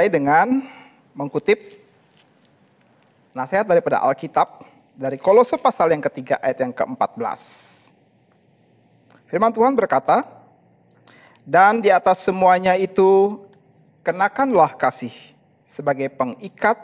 mulai dengan mengutip nasihat daripada Alkitab dari Kolose pasal yang ketiga ayat yang ke-14. Firman Tuhan berkata, "Dan di atas semuanya itu kenakanlah kasih sebagai pengikat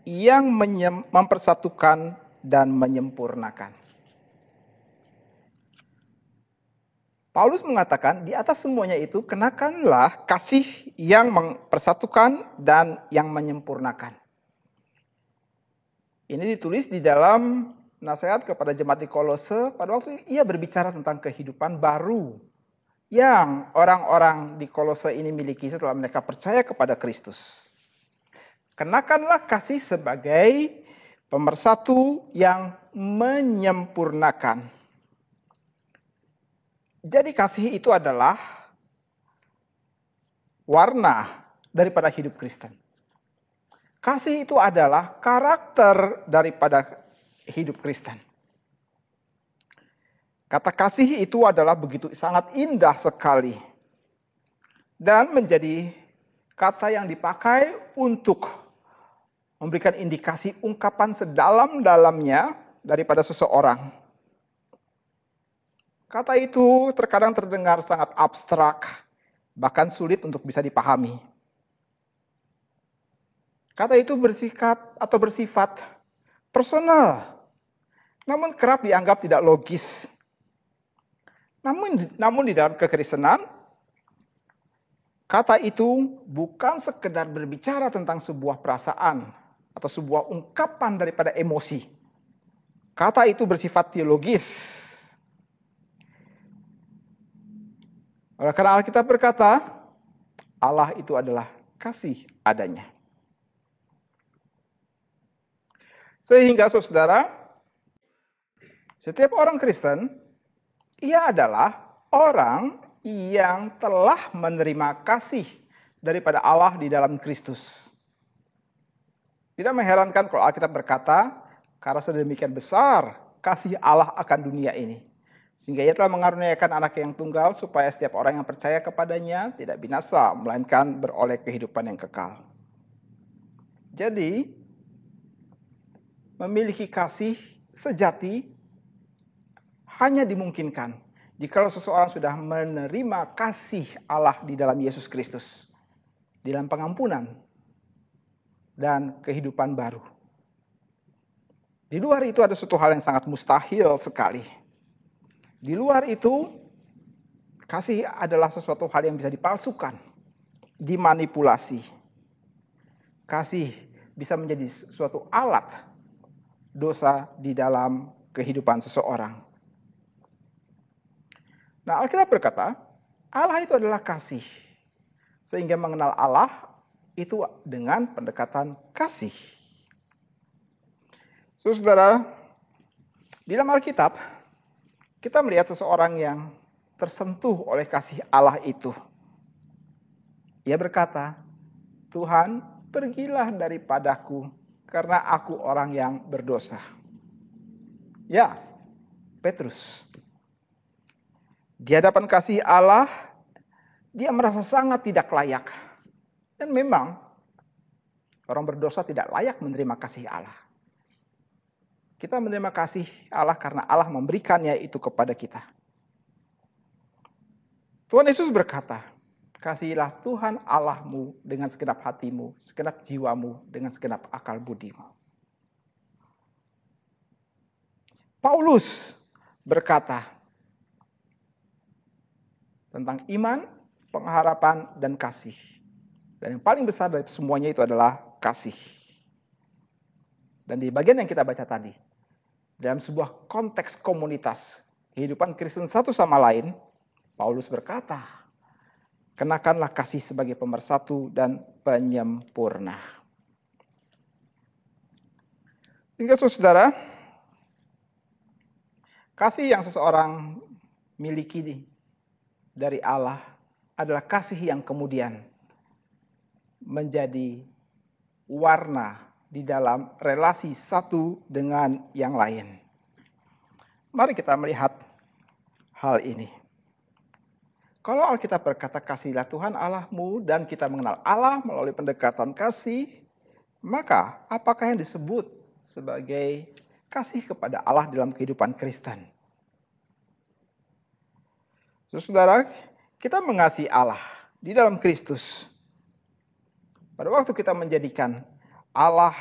yang mempersatukan dan menyempurnakan." Paulus mengatakan di atas semuanya itu kenakanlah kasih yang mempersatukan dan yang menyempurnakan. Ini ditulis di dalam nasihat kepada jemaat di Kolose pada waktu ia berbicara tentang kehidupan baru yang orang-orang di Kolose ini miliki setelah mereka percaya kepada Kristus. Kenakanlah kasih sebagai pemersatu yang menyempurnakan. Jadi kasih itu adalah warna daripada hidup Kristen. Kasih itu adalah karakter daripada hidup Kristen. Kata kasih itu adalah begitu sangat indah sekali. Dan menjadi kata yang dipakai untuk memberikan indikasi ungkapan sedalam-dalamnya daripada seseorang. Kata itu terkadang terdengar sangat abstrak, bahkan sulit untuk bisa dipahami. Kata itu bersikap atau bersifat personal, namun kerap dianggap tidak logis. Namun di dalam kekristenan, kata itu bukan sekedar berbicara tentang sebuah perasaan atau sebuah ungkapan daripada emosi. Kata itu bersifat teologis. Oleh karena Alkitab berkata, Allah itu adalah kasih adanya. Sehingga saudara, setiap orang Kristen, ia adalah orang yang telah menerima kasih daripada Allah di dalam Kristus. Tidak mengherankan kalau Alkitab berkata, karena sedemikian besar kasih Allah akan dunia ini, sehingga ia telah mengaruniakan anak yang tunggal supaya setiap orang yang percaya kepadanya tidak binasa, melainkan beroleh kehidupan yang kekal. Jadi, memiliki kasih sejati hanya dimungkinkan jika seseorang sudah menerima kasih Allah di dalam Yesus Kristus, di dalam pengampunan dan kehidupan baru. Di luar itu ada suatu hal yang sangat mustahil sekali. Di luar itu, kasih adalah sesuatu hal yang bisa dipalsukan, dimanipulasi. Kasih bisa menjadi suatu alat dosa di dalam kehidupan seseorang. Nah, Alkitab berkata, Allah itu adalah kasih. Sehingga mengenal Allah itu dengan pendekatan kasih. Saudara, di dalam Alkitab, kita melihat seseorang yang tersentuh oleh kasih Allah itu. Ia berkata, "Tuhan, pergilah daripadaku karena aku orang yang berdosa." Ya, Petrus. Di hadapan kasih Allah, dia merasa sangat tidak layak. Dan memang, orang berdosa tidak layak menerima kasih Allah. Kita menerima kasih Allah karena Allah memberikannya itu kepada kita. Tuhan Yesus berkata, "Kasihilah Tuhan Allahmu dengan segenap hatimu, segenap jiwamu, dengan segenap akal budimu." Paulus berkata tentang iman, pengharapan, dan kasih. Dan yang paling besar dari semuanya itu adalah kasih. Dan di bagian yang kita baca tadi, dalam sebuah konteks komunitas, kehidupan Kristen satu sama lain, Paulus berkata, "Kenakanlah kasih sebagai pemersatu dan penyempurna." Sehingga saudara, kasih yang seseorang miliki dari Allah adalah kasih yang kemudian menjadi warna di dalam relasi satu dengan yang lain. Mari kita melihat hal ini. Kalau Alkitab berkata kasihilah Tuhan Allahmu dan kita mengenal Allah melalui pendekatan kasih, maka apakah yang disebut sebagai kasih kepada Allah dalam kehidupan Kristen? Saudara, kita mengasihi Allah di dalam Kristus. Pada waktu kita menjadikan Allah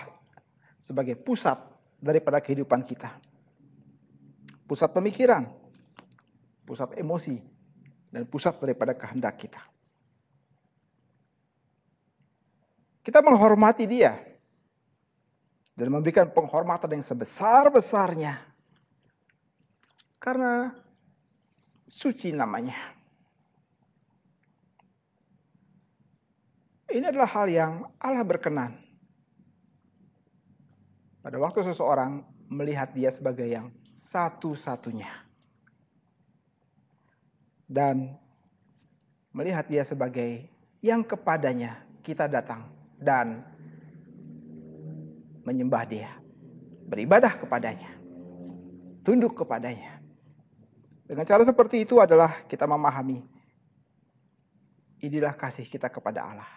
sebagai pusat daripada kehidupan kita. Pusat pemikiran, pusat emosi, dan pusat daripada kehendak kita. Kita menghormati Dia dan memberikan penghormatan yang sebesar-besarnya karena suci namanya. Ini adalah hal yang Allah berkenan pada waktu seseorang melihat Dia sebagai yang satu-satunya dan melihat Dia sebagai yang kepadanya kita datang dan menyembah Dia, beribadah kepadanya, tunduk kepadanya. Dengan cara seperti itu adalah kita memahami inilah kasih kita kepada Allah.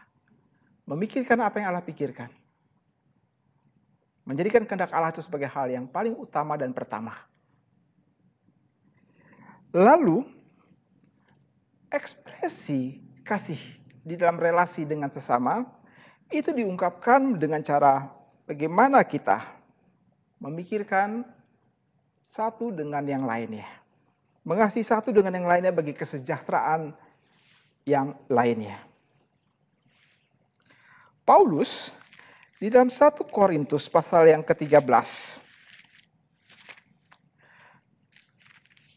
Memikirkan apa yang Allah pikirkan. Menjadikan kehendak Allah itu sebagai hal yang paling utama dan pertama. Lalu, ekspresi kasih di dalam relasi dengan sesama itu diungkapkan dengan cara bagaimana kita memikirkan satu dengan yang lainnya. Mengasihi satu dengan yang lainnya bagi kesejahteraan yang lainnya. Paulus di dalam 1 Korintus pasal yang ke-13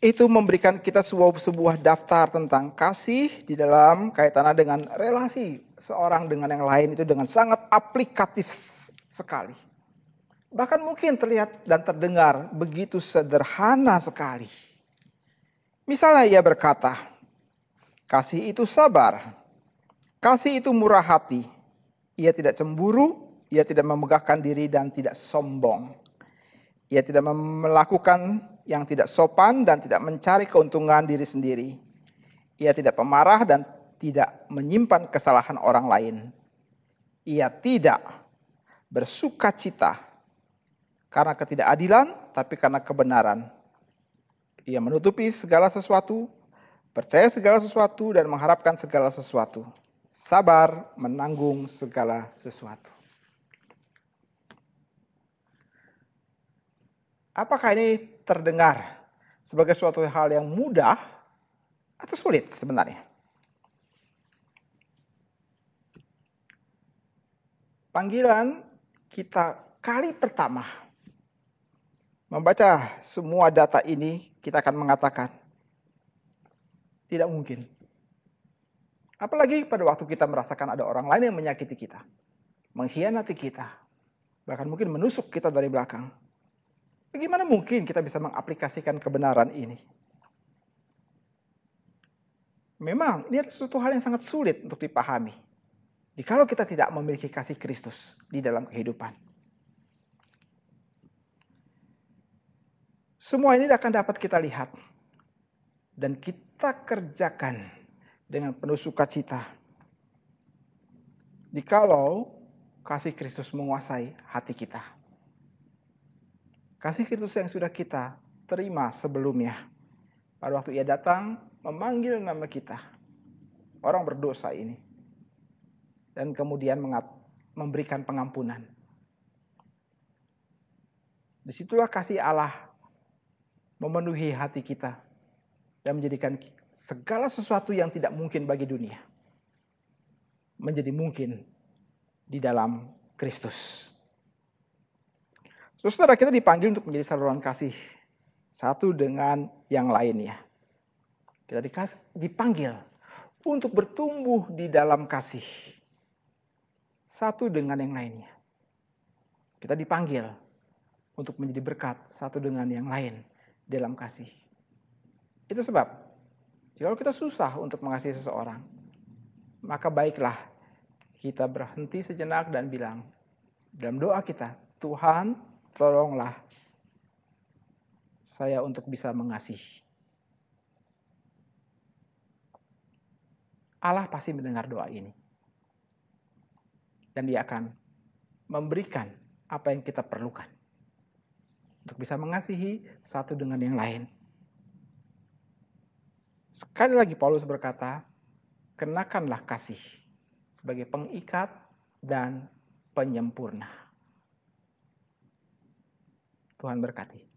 itu memberikan kita sebuah daftar tentang kasih di dalam kaitannya dengan relasi seorang dengan yang lain itu dengan sangat aplikatif sekali. Bahkan mungkin terlihat dan terdengar begitu sederhana sekali. Misalnya ia berkata, kasih itu sabar, kasih itu murah hati, ia tidak cemburu, ia tidak memegahkan diri dan tidak sombong. Ia tidak melakukan yang tidak sopan dan tidak mencari keuntungan diri sendiri. Ia tidak pemarah dan tidak menyimpan kesalahan orang lain. Ia tidak bersukacita karena ketidakadilan, tapi karena kebenaran. Ia menutupi segala sesuatu, percaya segala sesuatu, dan mengharapkan segala sesuatu. Sabar menanggung segala sesuatu. Apakah ini terdengar sebagai suatu hal yang mudah atau sulit sebenarnya? Panggilan kita kali pertama membaca semua data ini, kita akan mengatakan tidak mungkin. Apalagi pada waktu kita merasakan ada orang lain yang menyakiti kita, mengkhianati kita, bahkan mungkin menusuk kita dari belakang. Bagaimana mungkin kita bisa mengaplikasikan kebenaran ini? Memang ini adalah sesuatu hal yang sangat sulit untuk dipahami jikalau kita tidak memiliki kasih Kristus di dalam kehidupan. Semua ini akan dapat kita lihat dan kita kerjakan dengan penuh sukacita jikalau kasih Kristus menguasai hati kita. Kasih Kristus yang sudah kita terima sebelumnya. Pada waktu Ia datang memanggil nama kita, orang berdosa ini, dan kemudian memberikan pengampunan. Disitulah kasih Allah memenuhi hati kita dan menjadikan segala sesuatu yang tidak mungkin bagi dunia menjadi mungkin di dalam Kristus. Saudara, kita dipanggil untuk menjadi saluran kasih satu dengan yang lainnya. Kita dipanggil untuk bertumbuh di dalam kasih satu dengan yang lainnya. Kita dipanggil untuk menjadi berkat satu dengan yang lain dalam kasih. Itu sebab jika kita susah untuk mengasihi seseorang, maka baiklah kita berhenti sejenak dan bilang dalam doa kita, Tuhan, tolonglah saya untuk bisa mengasihi. Allah pasti mendengar doa ini. Dan Dia akan memberikan apa yang kita perlukan untuk bisa mengasihi satu dengan yang lain. Sekali lagi Paulus berkata, kenakanlah kasih sebagai pengikat dan penyempurna. Tuhan berkati.